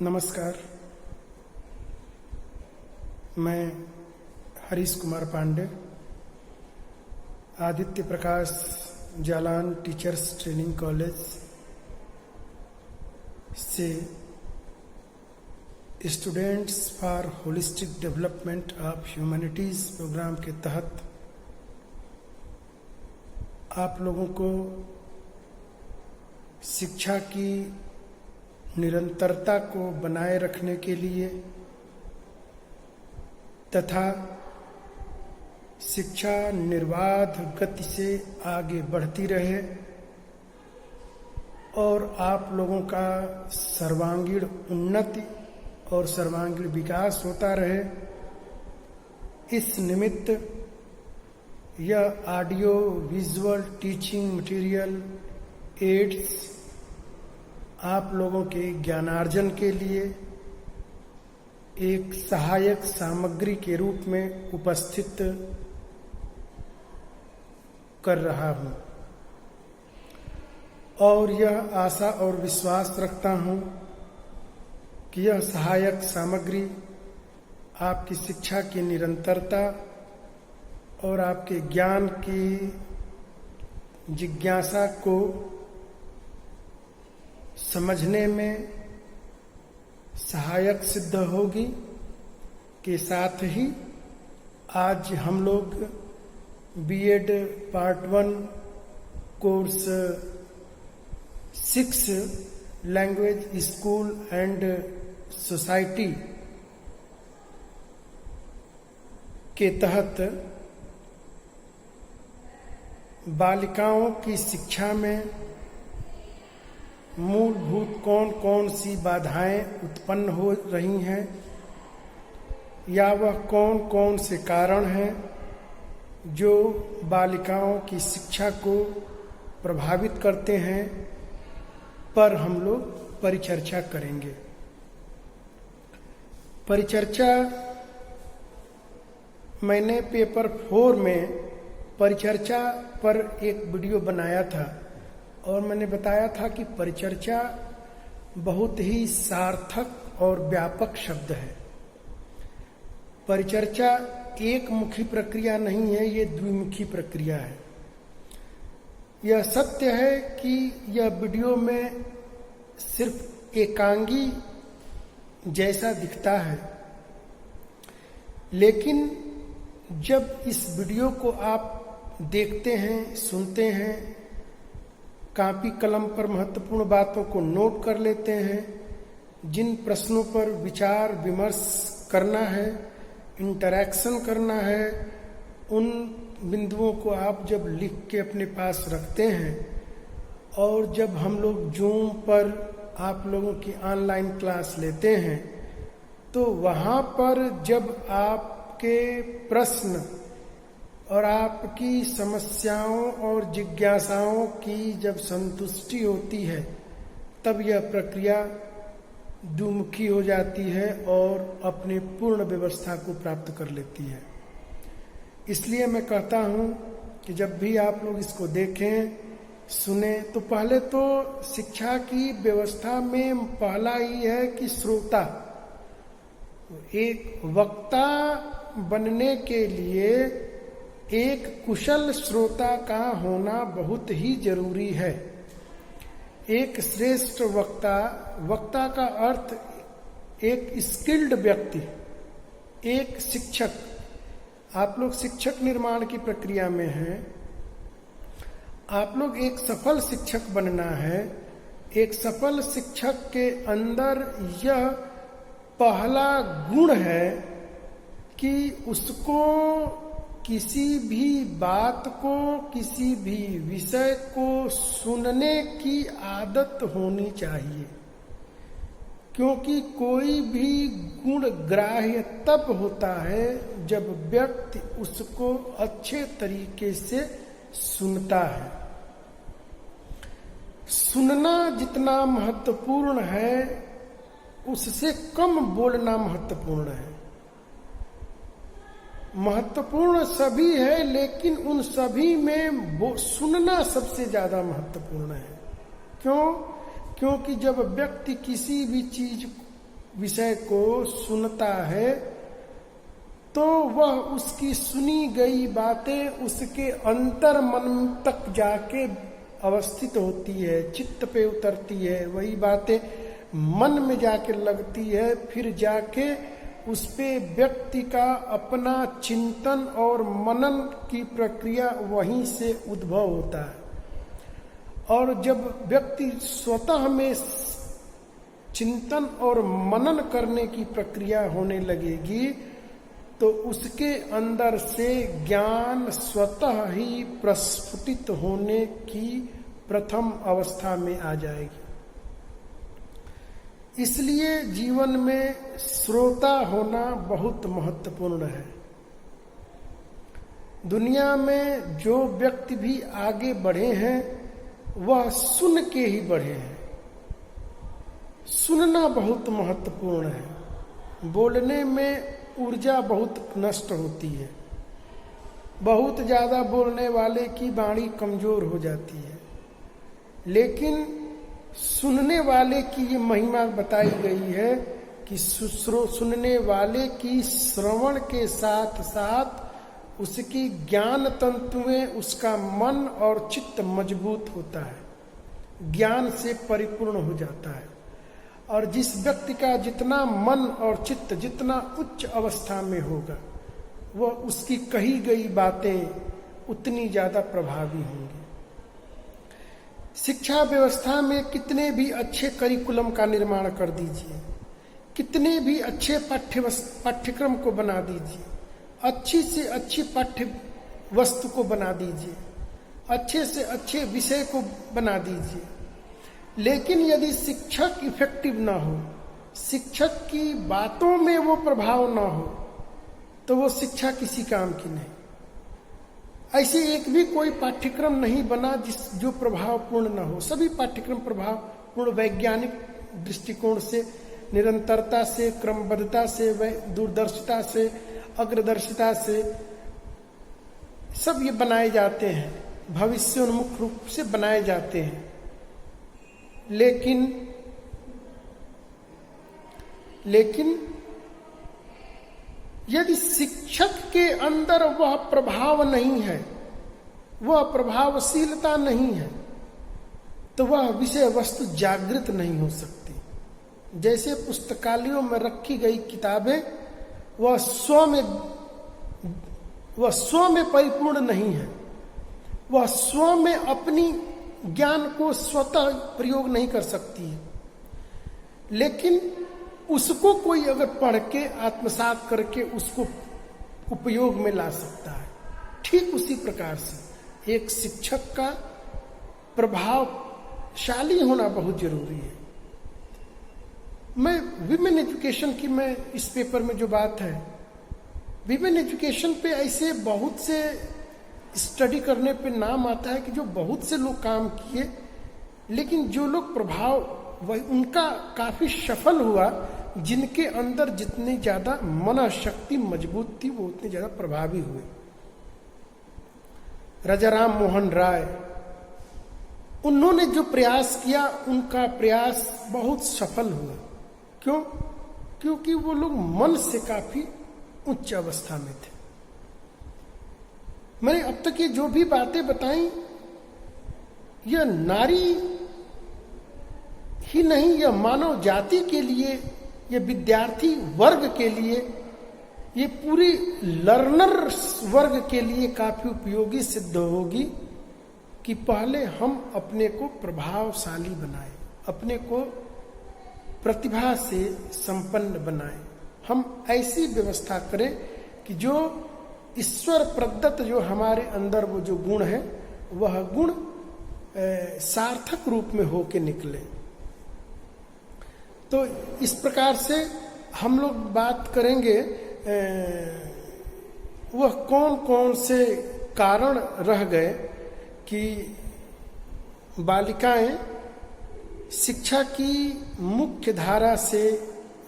नमस्कार। मैं Harish Kumar Pandey, Aditya Prakash Jalan teachers training college से students for holistic development of humanities programme के तहत आप लोगों को शिक्षा की निरंतरता को बनाए रखने के लिए तथा शिक्षा निर्बाध गति से आगे बढ़ती रहे और आप लोगों का सर्वांगीण उन्नति और सर्वांगीण विकास होता रहे, इस निमित्त यह audio visual teaching material aids आप लोगों के ज्ञानार्जन के लिए एक सहायक सामग्री के रूप में उपस्थित कर रहा हूं और यह आशा और विश्वास रखता हूं कि यह सहायक सामग्री आपकी शिक्षा की निरंतरता और आपके ज्ञान की जिज्ञासा को समझने में सहायक सिद्ध होगी। के साथ ही आज हम लोग BEd part 1 course 6 language school and society के तहत बालिकाओं की शिक्षा में मूलभूत कौन कौन सी बाधाएं उत्पन्न हो रही हैं या वह कौन कौन से कारण हैं जो बालिकाओं की शिक्षा को प्रभावित करते हैं पर हम लोग परिचर्चा करेंगे। परिचर्चा मैंने पेपर 4 में परिचर्चा पर एक वीडियो बनाया था और मैंने बताया था कि परिचर्चा बहुत ही सार्थक और व्यापक शब्द है। परिचर्चा एक मुखी प्रक्रिया नहीं है, ये द्विमुखी प्रक्रिया है। यह सत्य है कि यह वीडियो में सिर्फ एकांगी जैसा दिखता है, लेकिन जब इस वीडियो को आप देखते हैं, सुनते हैं, कॉपी कलम पर महत्वपूर्ण बातों को नोट कर लेते हैं, जिन प्रश्नों पर विचार विमर्श करना है, इंटरैक्शन करना है, उन बिंदुओं को आप जब लिख के अपने पास रखते हैं और जब हम लोग जूम पर आप लोगों की ऑनलाइन क्लास लेते हैं तो वहाँ पर जब आपके प्रश्न और आपकी समस्याओं और जिज्ञासाओं की जब संतुष्टि होती है तब यह प्रक्रिया द्विमुखी हो जाती है और अपनी पूर्ण व्यवस्था को प्राप्त कर लेती है। इसलिए मैं कहता हूँ कि जब भी आप लोग इसको देखें, सुने, तो पहले तो शिक्षा की व्यवस्था में पहला ही है कि श्रोता, एक वक्ता बनने के लिए एक कुशल श्रोता का होना बहुत ही जरूरी है। एक श्रेष्ठ वक्ता, वक्ता का अर्थ एक स्किल्ड व्यक्ति, एक शिक्षक। आप लोग शिक्षक निर्माण की प्रक्रिया में हैं, आप लोग एक सफल शिक्षक बनना है। एक सफल शिक्षक के अंदर यह पहला गुण है कि उसको किसी भी बात को, किसी भी विषय को सुनने की आदत होनी चाहिए, क्योंकि कोई भी गुण ग्राह्य तब होता है जब व्यक्ति उसको अच्छे तरीके से सुनता है। सुनना जितना महत्वपूर्ण है उससे कम बोलना महत्वपूर्ण है। महत्वपूर्ण सभी है, लेकिन उन सभी में सुनना सबसे ज्यादा महत्वपूर्ण है। क्यों? क्योंकि जब व्यक्ति किसी भी चीज विषय को सुनता है तो वह उसकी सुनी गई बातें उसके अंतर मन तक जाके अवस्थित होती है, चित्त पे उतरती है, वही बातें मन में जाके लगती है, फिर जाके उस पे व्यक्ति का अपना चिंतन और मनन की प्रक्रिया वहीं से उद्भव होता है। और जब व्यक्ति स्वतः में चिंतन और मनन करने की प्रक्रिया होने लगेगी तो उसके अंदर से ज्ञान स्वतः ही प्रस्फुटित होने की प्रथम अवस्था में आ जाएगी। इसलिए जीवन में श्रोता होना बहुत महत्वपूर्ण है। दुनिया में जो व्यक्ति भी आगे बढ़े हैं वह सुन के ही बढ़े हैं। सुनना बहुत महत्वपूर्ण है। बोलने में ऊर्जा बहुत नष्ट होती है। बहुत ज्यादा बोलने वाले की वाणी कमजोर हो जाती है, लेकिन सुनने वाले की ये महिमा बताई गई है कि सुनने वाले की श्रवण के साथ साथ उसकी ज्ञान तंतुएं, उसका मन और चित्त मजबूत होता है, ज्ञान से परिपूर्ण हो जाता है। और जिस व्यक्ति का जितना मन और चित्त जितना उच्च अवस्था में होगा वह उसकी कही गई बातें उतनी ज्यादा प्रभावी होंगी। शिक्षा व्यवस्था में कितने भी अच्छे करिकुलम का निर्माण कर दीजिए, कितने भी अच्छे पाठ्यक्रम को बना दीजिए, अच्छी से अच्छी पाठ्य वस्तु को बना दीजिए, अच्छे से अच्छे विषय को बना दीजिए, लेकिन यदि शिक्षक इफेक्टिव ना हो, शिक्षक की बातों में वो प्रभाव ना हो, तो वो शिक्षा किसी काम की नहीं। ऐसे एक भी कोई पाठ्यक्रम नहीं बना जो प्रभावपूर्ण ना हो। सभी पाठ्यक्रम प्रभावपूर्ण, वैज्ञानिक दृष्टिकोण से, निरंतरता से, क्रमबद्धता से, दूरदर्शिता से, अग्रदर्शिता से सब ये बनाए जाते हैं, भविष्योन्मुख रूप से बनाए जाते हैं। लेकिन यदि शिक्षक के अंदर वह प्रभाव नहीं है, वह प्रभावशीलता नहीं है, तो वह विषय वस्तु जागृत नहीं हो सकती। जैसे पुस्तकालयों में रखी गई किताबें वह स्व में परिपूर्ण नहीं है, वह स्व में अपनी ज्ञान को स्वतः प्रयोग नहीं कर सकती है, लेकिन उसको कोई अगर पढ़ के आत्मसात करके उसको उपयोग में ला सकता है। ठीक उसी प्रकार से एक शिक्षक का प्रभावशाली होना बहुत जरूरी है। मैं विमेन एजुकेशन की, मैं इस पेपर में जो बात है, विमेन एजुकेशन पे ऐसे बहुत से स्टडी करने पे नाम आता है कि जो बहुत से लोग काम किए, लेकिन जो लोग प्रभाव वही उनका काफी सफल हुआ, जिनके अंदर जितनी ज्यादा मन शक्ति मजबूत थी वो उतने ज्यादा प्रभावी हुए। राजाराम मोहन राय, उन्होंने जो प्रयास किया उनका प्रयास बहुत सफल हुआ। क्यों? क्योंकि वो लोग मन से काफी उच्च अवस्था में थे। मैंने अब तक ये जो भी बातें बताई, यह नारी ही नहीं, यह मानव जाति के लिए, ये विद्यार्थी वर्ग के लिए, ये पूरी लर्नर वर्ग के लिए काफी उपयोगी सिद्ध होगी कि पहले हम अपने को प्रभावशाली बनाएं, अपने को प्रतिभा से संपन्न बनाएं। हम ऐसी व्यवस्था करें कि जो ईश्वर प्रदत्त जो हमारे अंदर वो जो गुण है वह गुण सार्थक रूप में होके निकले। तो इस प्रकार से हम लोग बात करेंगे वह कौन कौन से कारण रह गए कि बालिकाएं शिक्षा की मुख्य धारा से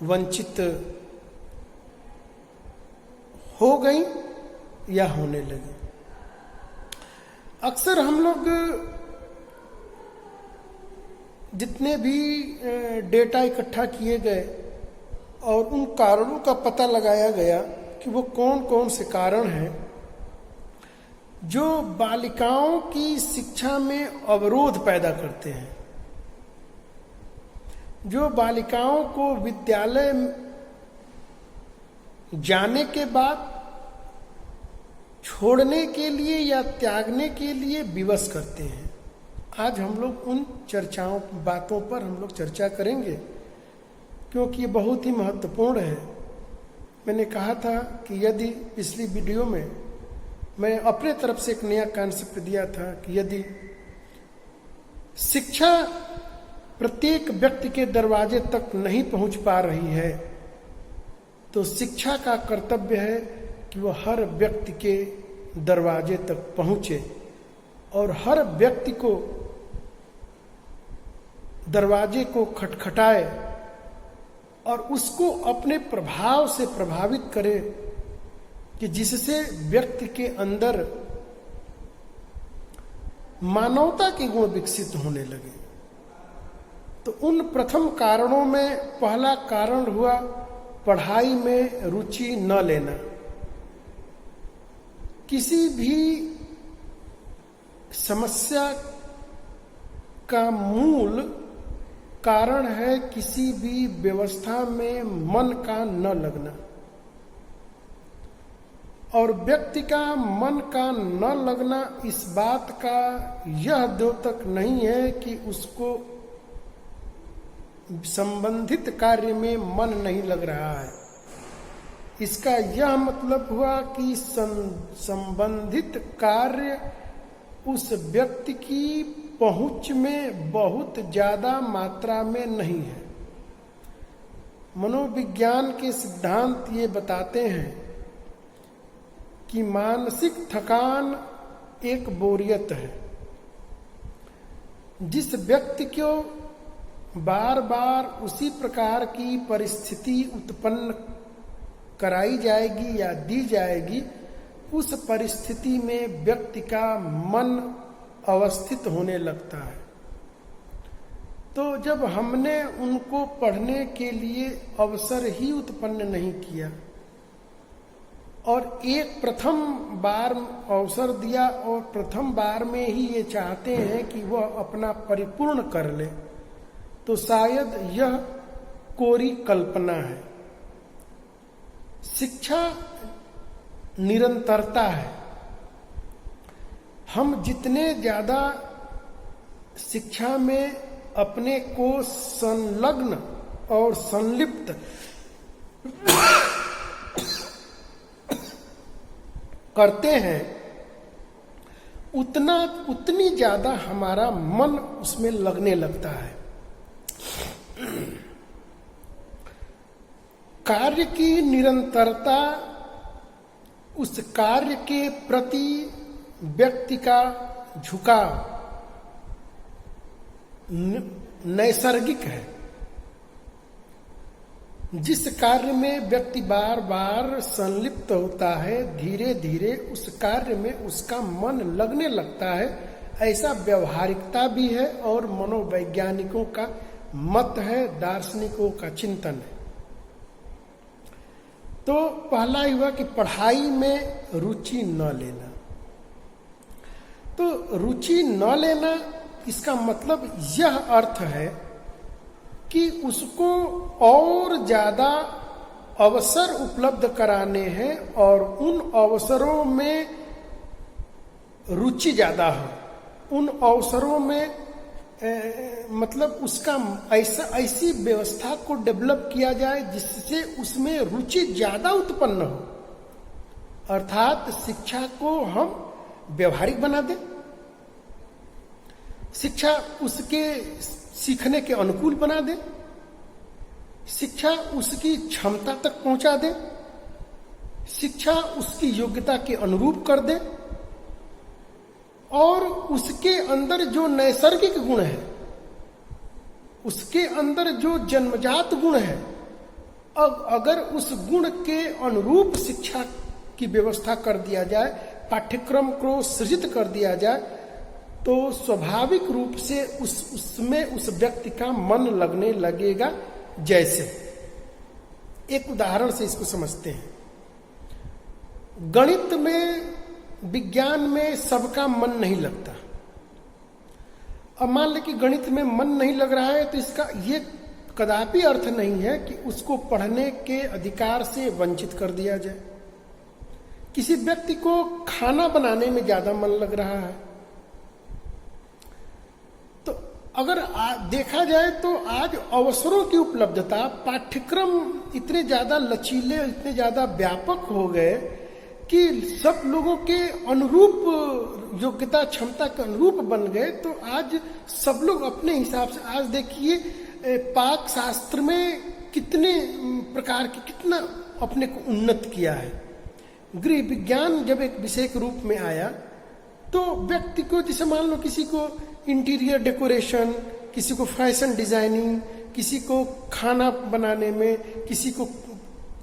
वंचित हो गई या होने लगी। अक्सर हम लोग जितने भी डेटा इकट्ठा किए गए और उन कारणों का पता लगाया गया कि वो कौन कौन से कारण हैं जो बालिकाओं की शिक्षा में अवरोध पैदा करते हैं, जो बालिकाओं को विद्यालय जाने के बाद छोड़ने के लिए या त्यागने के लिए विवश करते हैं। आज हम लोग उन बातों पर हम लोग चर्चा करेंगे, क्योंकि ये बहुत ही महत्वपूर्ण है। मैंने कहा था कि यदि पिछली वीडियो में मैं अपने तरफ से एक नया कॉन्सेप्ट दिया था कि यदि शिक्षा प्रत्येक व्यक्ति के दरवाजे तक नहीं पहुंच पा रही है, तो शिक्षा का कर्तव्य है कि वह हर व्यक्ति के दरवाजे तक पहुंचे और हर व्यक्ति को दरवाजे को खटखटाए और उसको अपने प्रभाव से प्रभावित करे कि जिससे व्यक्ति के अंदर मानवता के गुण विकसित होने लगे। तो उन प्रथम कारणों में पहला कारण हुआ पढ़ाई में रुचि न लेना। किसी भी समस्या का मूल कारण है किसी भी व्यवस्था में मन का न लगना, और व्यक्ति का मन का न लगना इस बात का यह द्योतक नहीं है कि उसको संबंधित कार्य में मन नहीं लग रहा है। इसका यह मतलब हुआ कि संबंधित कार्य उस व्यक्ति की पहुंच में बहुत ज्यादा मात्रा में नहीं है। मनोविज्ञान के सिद्धांत ये बताते हैं कि मानसिक थकान एक बोरियत है। जिस व्यक्ति को बार बार उसी प्रकार की परिस्थिति उत्पन्न कराई जाएगी या दी जाएगी, उस परिस्थिति में व्यक्ति का मन अवस्थित होने लगता है। तो जब हमने उनको पढ़ने के लिए अवसर ही उत्पन्न नहीं किया और एक प्रथम बार अवसर दिया और प्रथम बार में ही ये चाहते हैं कि वह अपना परिपूर्ण कर ले, तो शायद यह कोरी कल्पना है। शिक्षा निरंतरता है। हम जितने ज्यादा शिक्षा में अपने को संलग्न और संलिप्त करते हैं, उतनी ज्यादा हमारा मन उसमें लगने लगता है। कार्य की निरंतरता उस कार्य के प्रति व्यक्ति का झुकाव नैसर्गिक है। जिस कार्य में व्यक्ति बार बार संलिप्त होता है, धीरे धीरे उस कार्य में उसका मन लगने लगता है। ऐसा व्यवहारिकता भी है और मनोवैज्ञानिकों का मत है, दार्शनिकों का चिंतन है। तो पहला हुआ कि पढ़ाई में रुचि न लेना। तो रुचि न लेना इसका मतलब यह अर्थ है कि उसको और ज्यादा अवसर उपलब्ध कराने हैं और उन अवसरों में रुचि ज्यादा हो। उन अवसरों में मतलब उसका ऐसी व्यवस्था को डेवलप किया जाए जिससे उसमें रुचि ज्यादा उत्पन्न हो। अर्थात शिक्षा को हम व्यवहारिक बना दें, शिक्षा उसके सीखने के अनुकूल बना दें, शिक्षा उसकी क्षमता तक पहुंचा दें, शिक्षा उसकी योग्यता के अनुरूप कर दे और उसके अंदर जो नैसर्गिक गुण है, उसके अंदर जो जन्मजात गुण है, अब अगर उस गुण के अनुरूप शिक्षा की व्यवस्था कर दिया जाए, पाठ्यक्रम को सृजित कर दिया जाए, तो स्वाभाविक रूप से उसमें उस व्यक्ति का मन लगने लगेगा। जैसे एक उदाहरण से इसको समझते हैं। गणित में, विज्ञान में सबका मन नहीं लगता। अब मान ले कि गणित में मन नहीं लग रहा है, तो इसका ये कदापि अर्थ नहीं है कि उसको पढ़ने के अधिकार से वंचित कर दिया जाए। किसी व्यक्ति को खाना बनाने में ज्यादा मन लग रहा है, तो अगर देखा जाए तो आज अवसरों की उपलब्धता, पाठ्यक्रम इतने ज्यादा लचीले, इतने ज्यादा व्यापक हो गए कि सब लोगों के अनुरूप योग्यता, क्षमता के अनुरूप बन गए। तो आज सब लोग अपने हिसाब से, आज देखिए पाक शास्त्र में कितने प्रकार की, कितना अपने को उन्नत किया है। गृह विज्ञान जब एक विषय के रूप में आया तो व्यक्ति को, जैसे मान लो किसी को इंटीरियर डेकोरेशन, किसी को फैशन डिजाइनिंग, किसी को खाना बनाने में, किसी को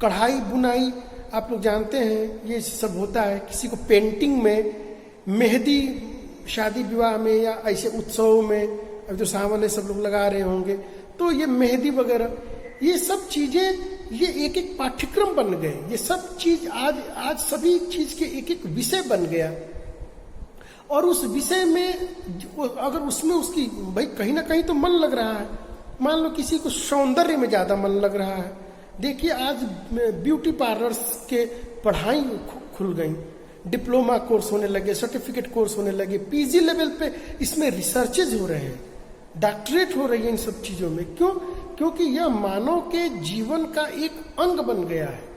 कढ़ाई बुनाई, आप लोग जानते हैं ये सब होता है, किसी को पेंटिंग में, मेहंदी शादी विवाह में या ऐसे उत्सव में, अब जो सावन सब लोग लगा रहे होंगे, तो ये मेहंदी वगैरह, ये सब चीजें, ये एक एक पाठ्यक्रम बन गए। ये सब चीज आज सभी चीज के एक एक विषय बन गया। और उस विषय में अगर उसमें उसकी भाई कहीं ना कहीं तो मन लग रहा है। मान लो किसी को सौंदर्य में ज्यादा मन लग रहा है। देखिए आज ब्यूटी पार्लर्स के पढ़ाई खुल गई, डिप्लोमा कोर्स होने लगे, सर्टिफिकेट कोर्स होने लगे, पीजी लेवल पे इसमें रिसर्चेज हो रहे हैं, डॉक्टरेट हो रही है इन सब चीजों में। क्यों? क्योंकि यह मानव के जीवन का एक अंग बन गया है।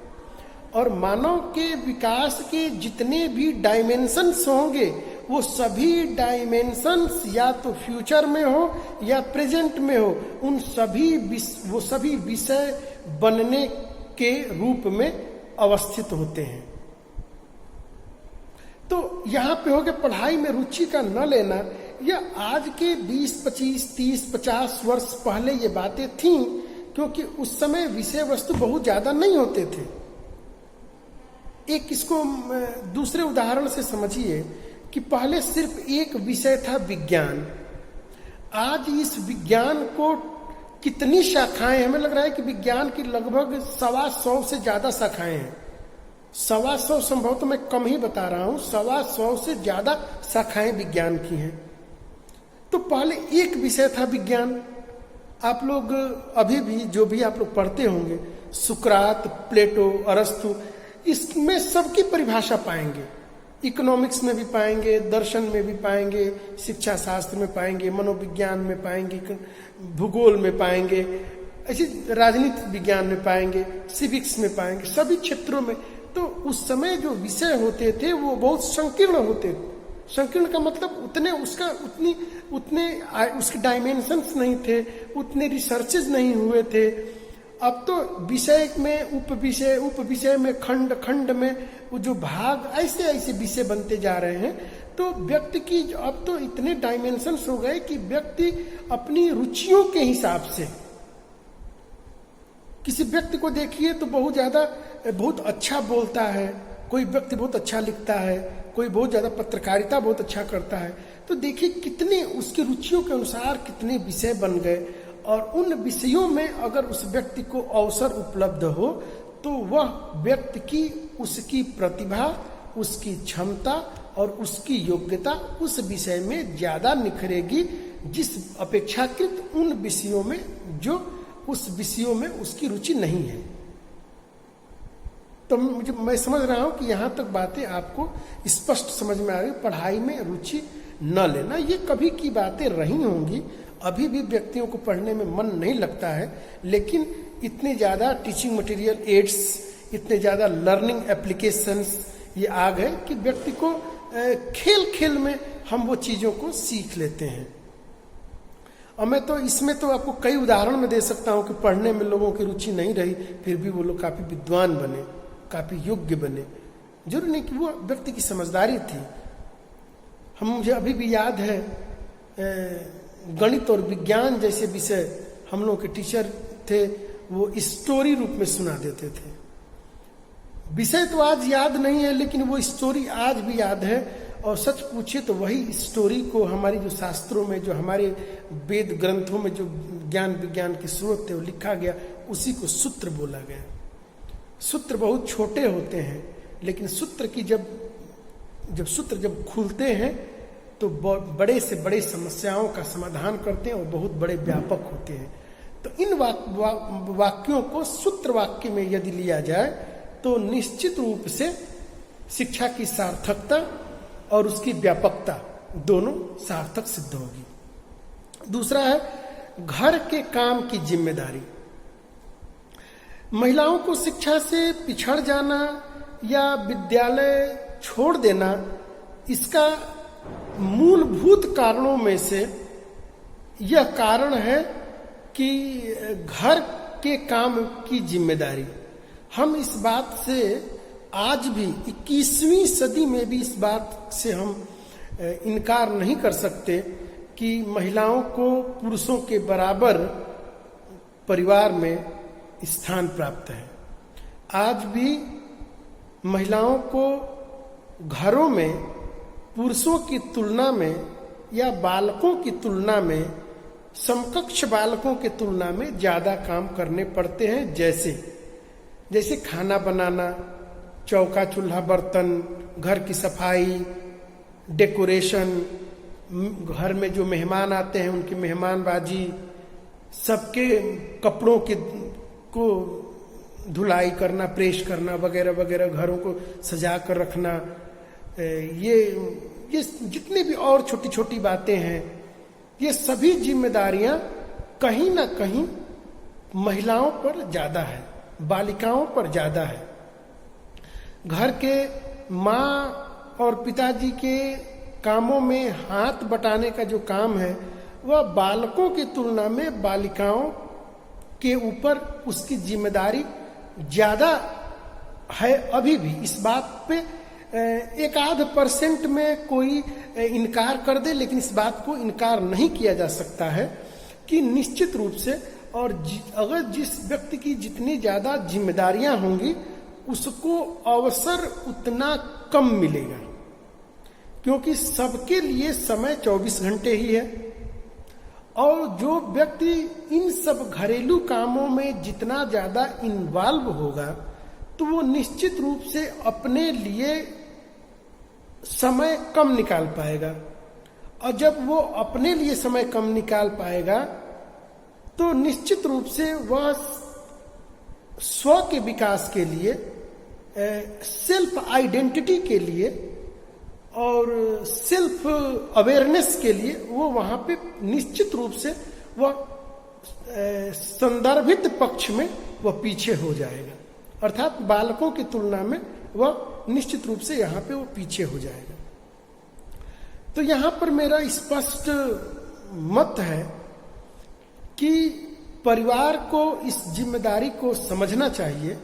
और मानव के विकास के जितने भी डायमेंशंस होंगे, वो सभी डायमेंशंस या तो फ्यूचर में हो या प्रेजेंट में हो, वो सभी विषय बनने के रूप में अवस्थित होते हैं। तो यहाँ पे हो गया पढ़ाई में रुचि का न लेना। यह आज के 20, 25, 30, 50 वर्ष पहले ये बातें थीं, क्योंकि उस समय विषय वस्तु बहुत ज्यादा नहीं होते थे। एक इसको दूसरे उदाहरण से समझिए कि पहले सिर्फ एक विषय था विज्ञान। आज इस विज्ञान को कितनी शाखाएं, हमें लग रहा है कि विज्ञान की लगभग 125 से ज्यादा शाखाएं हैं। 125 संभव तो मैं कम ही बता रहा हूं, 125 से ज्यादा शाखाएं विज्ञान की हैं। तो पहले एक विषय था विज्ञान। आप लोग अभी भी जो भी आप लोग पढ़ते होंगे, सुकरात, प्लेटो, अरस्तु, इसमें सबकी परिभाषा पाएंगे। इकोनॉमिक्स में भी पाएंगे, दर्शन में भी पाएंगे, शिक्षा शास्त्र में पाएंगे, मनोविज्ञान में पाएंगे, भूगोल में पाएंगे, ऐसे राजनीति विज्ञान में पाएंगे, सिविक्स में पाएंगे, सभी क्षेत्रों में। तो उस समय जो विषय होते थे वो बहुत संकीर्ण होते थे। संकीर्ण का मतलब उतने उसके डायमेंशंस नहीं थे, उतने रिसर्चेज नहीं हुए थे। अब तो विषय में उप विषय में खंड खंड में वो जो भाग, ऐसे ऐसे विषय बनते जा रहे हैं। तो व्यक्ति की अब तो इतने डायमेंशंस हो गए कि व्यक्ति अपनी रुचियों के हिसाब से, किसी व्यक्ति को देखिए तो बहुत अच्छा बोलता है, कोई व्यक्ति बहुत अच्छा लिखता है, कोई बहुत ज्यादा पत्रकारिता बहुत अच्छा करता है। तो देखिए कितने उसकी रुचियों के अनुसार कितने विषय बन गए। और उन विषयों में अगर उस व्यक्ति को अवसर उपलब्ध हो तो वह व्यक्ति की, उसकी प्रतिभा, उसकी क्षमता और उसकी योग्यता उस विषय में ज्यादा निखरेगी, जिस अपेक्षाकृत उन विषयों में जो उस विषयों में उसकी रुचि नहीं है। तो मैं समझ रहा हूं कि यहां तक बातें आपको स्पष्ट समझ में आ रही। पढ़ाई में रुचि न लेना, ये कभी की बातें रही होंगी। अभी भी व्यक्तियों को पढ़ने में मन नहीं लगता है, लेकिन इतने ज्यादा टीचिंग मटेरियल एड्स, इतने ज्यादा लर्निंग एप्लीकेशंस ये आ गए कि व्यक्ति को खेल खेल में हम वो चीजों को सीख लेते हैं। और मैं तो इसमें तो आपको कई उदाहरण में दे सकता हूं कि पढ़ने में लोगों की रुचि नहीं रही, फिर भी वो लोग काफी विद्वान बने, काफी योग्य बने। जरूर नहीं कि वो व्यक्ति की समझदारी थी। मुझे अभी भी याद है गणित और विज्ञान जैसे विषय हम लोग के टीचर थे, वो स्टोरी रूप में सुना देते थे। विषय तो आज याद नहीं है, लेकिन वो स्टोरी आज भी याद है। और सच पूछे तो वही स्टोरी को हमारी जो शास्त्रों में, जो हमारे वेद ग्रंथों में जो ज्ञान विज्ञान के स्रोत थे वो लिखा गया, उसी को सूत्र बोला गया। सूत्र बहुत छोटे होते हैं, लेकिन सूत्र की जब सूत्र जब खुलते हैं तो बड़े से बड़े समस्याओं का समाधान करते हैं और बहुत बड़े व्यापक होते हैं। तो इन वाक्यों को सूत्र वाक्य में यदि लिया जाए तो निश्चित रूप से शिक्षा की सार्थकता और उसकी व्यापकता दोनों सार्थक सिद्ध होगी। दूसरा है घर के काम की जिम्मेदारी। महिलाओं को शिक्षा से पिछड़ जाना या विद्यालय छोड़ देना, इसका मूलभूत कारणों में से यह कारण है कि घर के काम की जिम्मेदारी। हम इस बात से आज भी 21वीं सदी में भी इस बात से हम इनकार नहीं कर सकते कि महिलाओं को पुरुषों के बराबर परिवार में स्थान प्राप्त है। आज भी महिलाओं को घरों में पुरुषों की तुलना में या बालकों की तुलना में, समकक्ष बालकों की तुलना में ज्यादा काम करने पड़ते हैं। जैसे खाना बनाना, चौका चूल्हा बर्तन, घर की सफाई, डेकोरेशन, घर में जो मेहमान आते हैं उनकी मेहमानबाजी, सबके कपड़ों को धुलाई करना, प्रेस करना वगैरह वगैरह, घरों को सजा कर रखना, ये जितने भी और छोटी छोटी बातें हैं, ये सभी जिम्मेदारियां कहीं ना कहीं महिलाओं पर ज्यादा है, बालिकाओं पर ज्यादा है। घर के माँ और पिताजी के कामों में हाथ बटाने का जो काम है वह बालकों की तुलना में बालिकाओं के ऊपर उसकी जिम्मेदारी ज्यादा है। अभी भी इस बात पे 1-8% में कोई इनकार कर दे, लेकिन इस बात को इनकार नहीं किया जा सकता है कि निश्चित रूप से, और अगर जिस व्यक्ति की जितनी ज्यादा जिम्मेदारियां होंगी उसको अवसर उतना कम मिलेगा, क्योंकि सबके लिए समय 24 घंटे ही है। और जो व्यक्ति इन सब घरेलू कामों में जितना ज्यादा इन्वॉल्व होगा तो वो निश्चित रूप से अपने लिए समय कम निकाल पाएगा, और जब वो अपने लिए समय कम निकाल पाएगा तो निश्चित रूप से वह स्व के विकास के लिए, सेल्फ आइडेंटिटी के लिए और सेल्फ अवेयरनेस के लिए वो वहां पे निश्चित रूप से वह संदर्भित पक्ष में वह पीछे हो जाएगा, अर्थात बालकों की तुलना में वह निश्चित रूप से यहाँ पे वो पीछे हो जाएगा। तो यहाँ पर मेरा स्पष्ट मत है कि परिवार को इस जिम्मेदारी को समझना चाहिए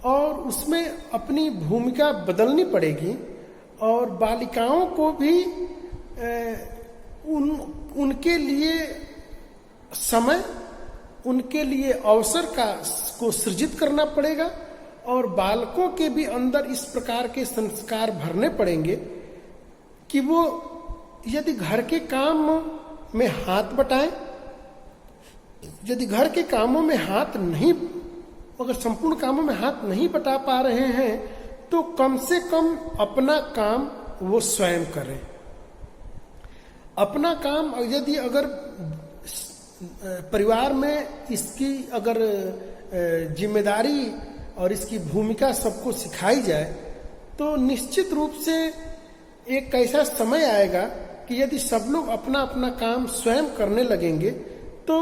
और उसमें अपनी भूमिका बदलनी पड़ेगी, और बालिकाओं को भी उनके लिए समय, उनके लिए अवसर को सृजित करना पड़ेगा, और बालकों के भी अंदर इस प्रकार के संस्कार भरने पड़ेंगे कि वो यदि घर के काम में हाथ बटाएं, यदि घर के कामों में हाथ नहीं, अगर संपूर्ण कामों में हाथ नहीं बटा पा रहे हैं तो कम से कम अपना काम वो स्वयं करें। अपना काम यदि अगर परिवार में इसकी अगर जिम्मेदारी और इसकी भूमिका सबको सिखाई जाए तो निश्चित रूप से एक ऐसा समय आएगा कि यदि सब लोग अपना अपना काम स्वयं करने लगेंगे तो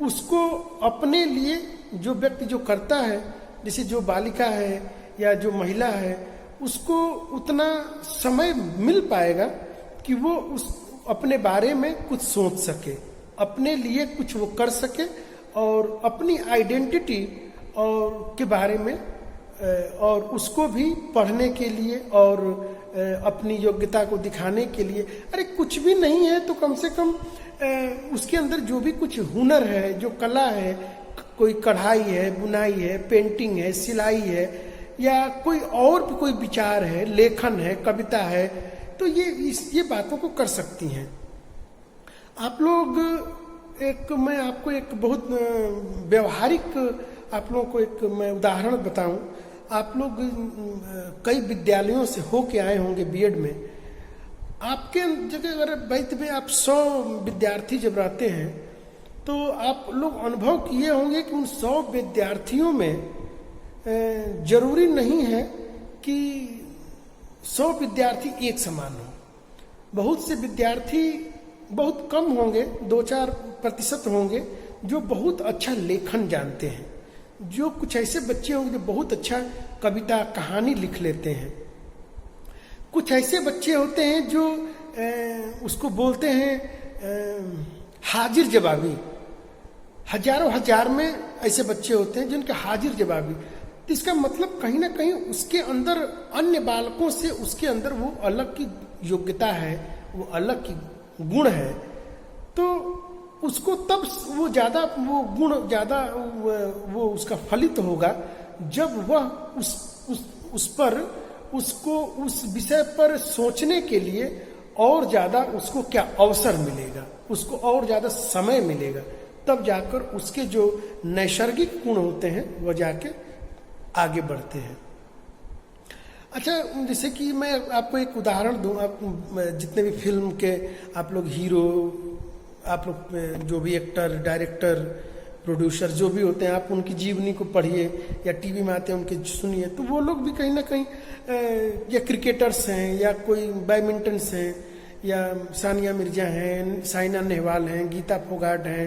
उसको अपने लिए, जो व्यक्ति जो करता है, जैसे जो बालिका है या जो महिला है, उसको उतना समय मिल पाएगा कि वो उस अपने बारे में कुछ सोच सके, अपने लिए कुछ वो कर सके और अपनी आइडेंटिटी और के बारे में और उसको भी पढ़ने के लिए और अपनी योग्यता को दिखाने के लिए, अरे कुछ भी नहीं है तो कम से कम उसके अंदर जो भी कुछ हुनर है, जो कला है, कोई कढ़ाई है, बुनाई है, पेंटिंग है, सिलाई है, या कोई और भी कोई विचार है, लेखन है, कविता है, तो ये बातों को कर सकती हैं। आप लोग मैं आपको एक बहुत व्यवहारिक आप लोगों को एक मैं उदाहरण बताऊं। आप लोग कई विद्यालयों से होके आए होंगे बीएड में। आपके जगह अगर बैठ में आप 100 विद्यार्थी जब रहते हैं तो आप लोग अनुभव किए होंगे कि उन 100 विद्यार्थियों में जरूरी नहीं है कि 100 विद्यार्थी एक समान हो। बहुत से विद्यार्थी बहुत कम होंगे, 2-4% होंगे जो बहुत अच्छा लेखन जानते हैं, जो कुछ ऐसे बच्चे होंगे जो बहुत अच्छा कविता कहानी लिख लेते हैं। कुछ ऐसे बच्चे होते हैं जो उसको बोलते हैं हाजिर जवाबी। हजारों हजार में ऐसे बच्चे होते हैं जिनके हाजिर जवाबी। तो इसका मतलब कहीं ना कहीं उसके अंदर अन्य बालकों से उसके अंदर वो अलग की योग्यता है, वो अलग की गुण है। तो उसको तब वो ज्यादा वो गुण ज्यादा वो उसका फलित होगा जब वह उस पर उसको उस विषय पर सोचने के लिए और ज्यादा उसको क्या अवसर मिलेगा, उसको और ज्यादा समय मिलेगा, तब जाकर उसके जो नैसर्गिक गुण होते हैं वह जाके आगे बढ़ते हैं। अच्छा, जैसे कि मैं आपको एक उदाहरण दूं। आप जितने भी फिल्म के आप लोग हीरो, आप लोग जो भी एक्टर, डायरेक्टर, प्रोड्यूसर जो भी होते हैं, आप उनकी जीवनी को पढ़िए या टीवी में आते हैं उनके सुनिए, तो वो लोग भी कहीं ना कहीं या क्रिकेटर्स हैं या कोई बैडमिंटन्स हैं या सानिया मिर्जा हैं, साइना नेहवाल हैं, गीता फोगाट हैं,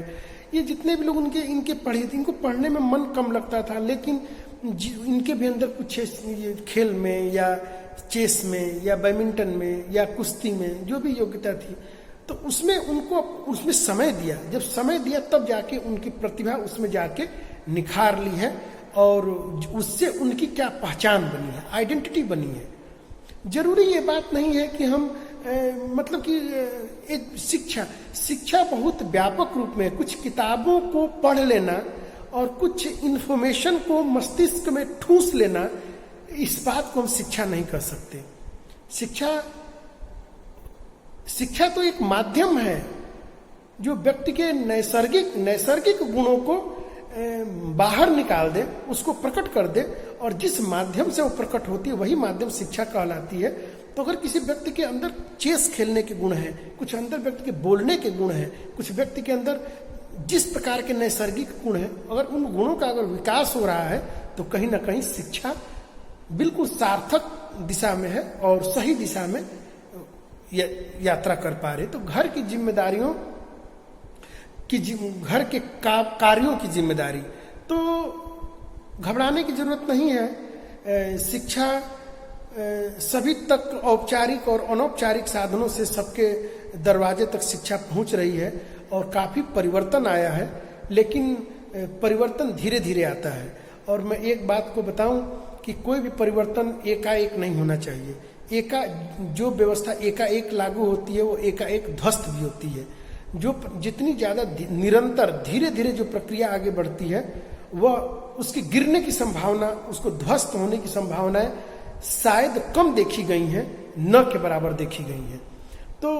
ये जितने भी लोग इनके पढ़े थे, इनको पढ़ने में मन कम लगता था, लेकिन इनके भी अंदर कुछ खेल में या चेस में या बैडमिंटन में या कुश्ती में जो भी योग्यता थी, तो उसमें उनको उसमें समय दिया। जब समय दिया तब जाके उनकी प्रतिभा उसमें जाके निखार ली है और उससे उनकी क्या पहचान बनी है, आइडेंटिटी बनी है। जरूरी ये बात नहीं है कि हम मतलब कि एक शिक्षा बहुत व्यापक रूप में, कुछ किताबों को पढ़ लेना और कुछ इन्फॉर्मेशन को मस्तिष्क में ठूस लेना, इस बात को हम शिक्षा नहीं कर सकते। शिक्षा तो एक माध्यम है जो व्यक्ति के नैसर्गिक गुणों को बाहर निकाल दे, उसको प्रकट कर दे, और जिस माध्यम से वो प्रकट होती है वही माध्यम शिक्षा कहलाती है। तो अगर किसी व्यक्ति के अंदर चेस खेलने के गुण हैं, कुछ अंदर व्यक्ति के बोलने के गुण हैं, कुछ व्यक्ति के अंदर जिस प्रकार के नैसर्गिक गुण हैं, अगर उन गुणों का अगर विकास हो रहा है तो कहीं ना कहीं शिक्षा बिल्कुल सार्थक दिशा में है और सही दिशा में यात्रा कर पा रहे। तो घर की जिम्मेदारियों की घर के कार्यों की जिम्मेदारी, तो घबराने की जरूरत नहीं है। शिक्षा सभी तक औपचारिक और अनौपचारिक साधनों से सबके दरवाजे तक शिक्षा पहुंच रही है और काफी परिवर्तन आया है, लेकिन परिवर्तन धीरे धीरे आता है। और मैं एक बात को बताऊं कि कोई भी परिवर्तन एकाएक नहीं होना चाहिए। जो व्यवस्था एकाएक लागू होती है वो एकाएक ध्वस्त भी होती है। जो जितनी ज्यादा निरंतर धीरे धीरे जो प्रक्रिया आगे बढ़ती है वह उसके गिरने की संभावना, उसको ध्वस्त होने की संभावनाएं शायद कम देखी गई हैं, न के बराबर देखी गई हैं। तो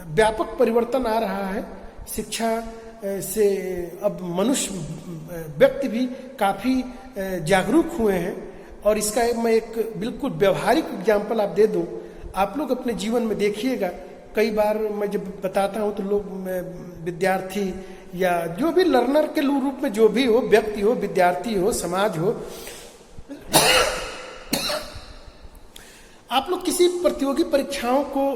व्यापक परिवर्तन आ रहा है। शिक्षा से अब मनुष्य व्यक्ति भी काफी जागरूक हुए हैं। और इसका मैं एक बिल्कुल व्यवहारिक एग्जाम्पल आप दे दूं, आप लोग अपने जीवन में देखिएगा। कई बार मैं जब बताता हूं तो लोग, विद्यार्थी या जो भी लर्नर के रूप में जो भी हो, व्यक्ति हो, विद्यार्थी हो, समाज हो, आप लोग किसी प्रतियोगी परीक्षाओं को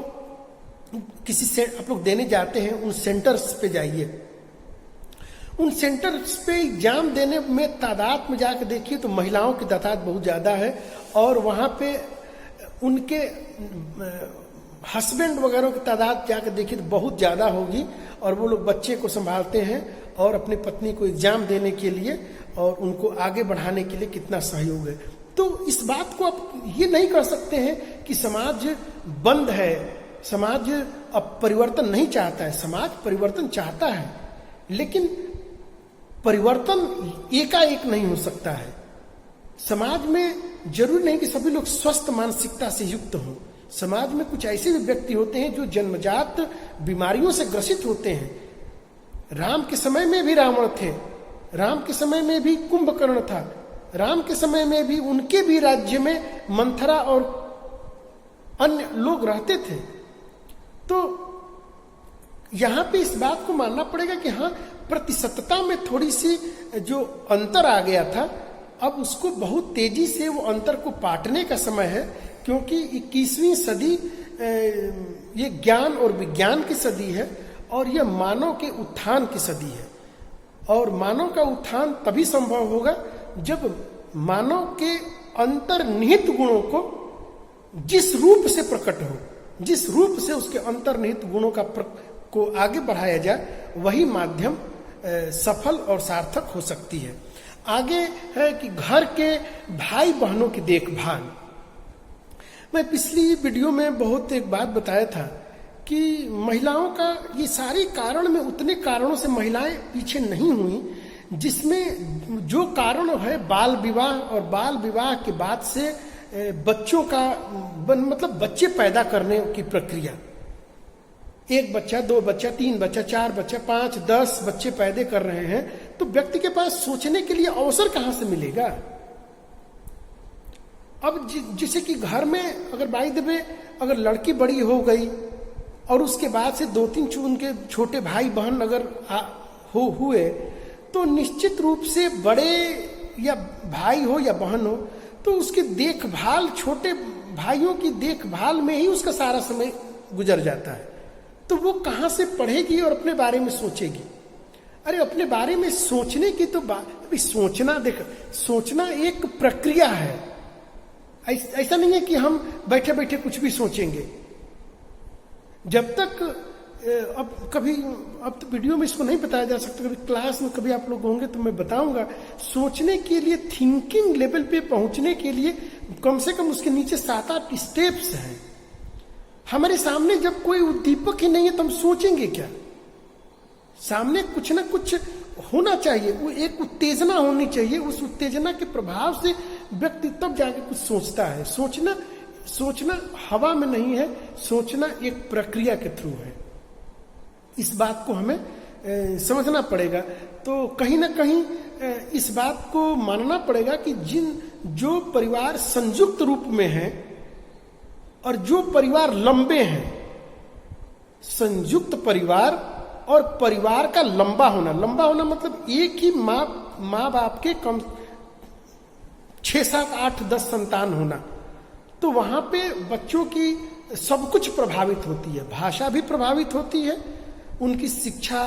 आप लोग देने जाते हैं, उन सेंटर्स पे जाइए। उन सेंटर्स पे एग्जाम देने में तादाद में जाकर देखिए तो महिलाओं की तादाद बहुत ज्यादा है, और वहां पे उनके हस्बैंड वगैरह की तादाद जाकर देखिए तो बहुत ज्यादा होगी। और वो लोग बच्चे को संभालते हैं और अपनी पत्नी को एग्जाम देने के लिए और उनको आगे बढ़ाने के लिए कितना सहयोग है। तो इस बात को आप ये नहीं कर सकते हैं कि समाज बंद है, समाज अब परिवर्तन नहीं चाहता है। समाज परिवर्तन चाहता है, लेकिन परिवर्तन एकाएक नहीं हो सकता है। समाज में जरूरी नहीं कि सभी लोग स्वस्थ मानसिकता से युक्त हों। समाज में कुछ ऐसे भी व्यक्ति होते हैं जो जन्मजात बीमारियों से ग्रसित होते हैं। राम के समय में भी रावण थे, राम के समय में भी कुंभकर्ण था, राम के समय में भी उनके भी राज्य में मंथरा और अन्य लोग रहते थे। तो यहां पे इस बात को मानना पड़ेगा कि हाँ, प्रतिशतता में थोड़ी सी जो अंतर आ गया था, अब उसको बहुत तेजी से वो अंतर को पाटने का समय है, क्योंकि 21वीं सदी ये ज्ञान और विज्ञान की सदी है और यह मानव के उत्थान की सदी है। और मानव का उत्थान तभी संभव होगा जब मानव के अंतर्निहित गुणों को जिस रूप से प्रकट हो, जिस रूप से उसके अंतर्निहित गुणों को आगे बढ़ाया जाए, वही माध्यम सफल और सार्थक हो सकती है। आगे है कि घर के भाई बहनों की देखभाल। मैं पिछली वीडियो में बहुत एक बात बताया था कि महिलाओं का ये सारे कारण में उतने कारणों से महिलाएं पीछे नहीं हुई, जिसमें जो कारण है बाल विवाह, और बाल विवाह के बाद से बच्चों का मतलब बच्चे पैदा करने की प्रक्रिया, 1 बच्चा, 2 बच्चा, 3 बच्चा, 4 बच्चा, 5, 10 बच्चे पैदा कर रहे हैं, तो व्यक्ति के पास सोचने के लिए अवसर कहां से मिलेगा। अब जैसे कि घर में अगर बाई द वे अगर लड़की बड़ी हो गई और उसके बाद से 2-3 उनके छोटे भाई बहन अगर हुए, तो निश्चित रूप से बड़े या भाई हो या बहन हो, तो उसकी देखभाल, छोटे भाइयों की देखभाल में ही उसका सारा समय गुजर जाता है। तो वो कहां से पढ़ेगी और अपने बारे में सोचेगी। अरे अपने बारे में सोचने की तो बात, सोचना, देख, सोचना एक प्रक्रिया है। ऐसा नहीं है कि हम बैठे बैठे कुछ भी सोचेंगे। जब तक अब तो वीडियो में इसको नहीं बताया जा सकता, कभी क्लास में कभी आप लोग होंगे तो मैं बताऊंगा। सोचने के लिए, थिंकिंग लेवल पे पहुंचने के लिए कम से कम उसके नीचे 7-8 स्टेप्स हैं। हमारे सामने जब कोई उद्दीपक ही नहीं है तो हम सोचेंगे क्या। सामने कुछ ना कुछ होना चाहिए, वो एक उत्तेजना होनी चाहिए। उस उत्तेजना के प्रभाव से व्यक्ति तब जाके कुछ सोचता है। सोचना हवा में नहीं है, सोचना एक प्रक्रिया के थ्रू है। इस बात को हमें समझना पड़ेगा। तो कहीं ना कहीं इस बात को मानना पड़ेगा कि जो परिवार संयुक्त रूप में है और जो परिवार लंबे हैं, संयुक्त परिवार और परिवार का लंबा होना मतलब एक ही माँ बाप के कम 6, 7, 8, 10 संतान होना, तो वहां पे बच्चों की सब कुछ प्रभावित होती है। भाषा भी प्रभावित होती है, उनकी शिक्षा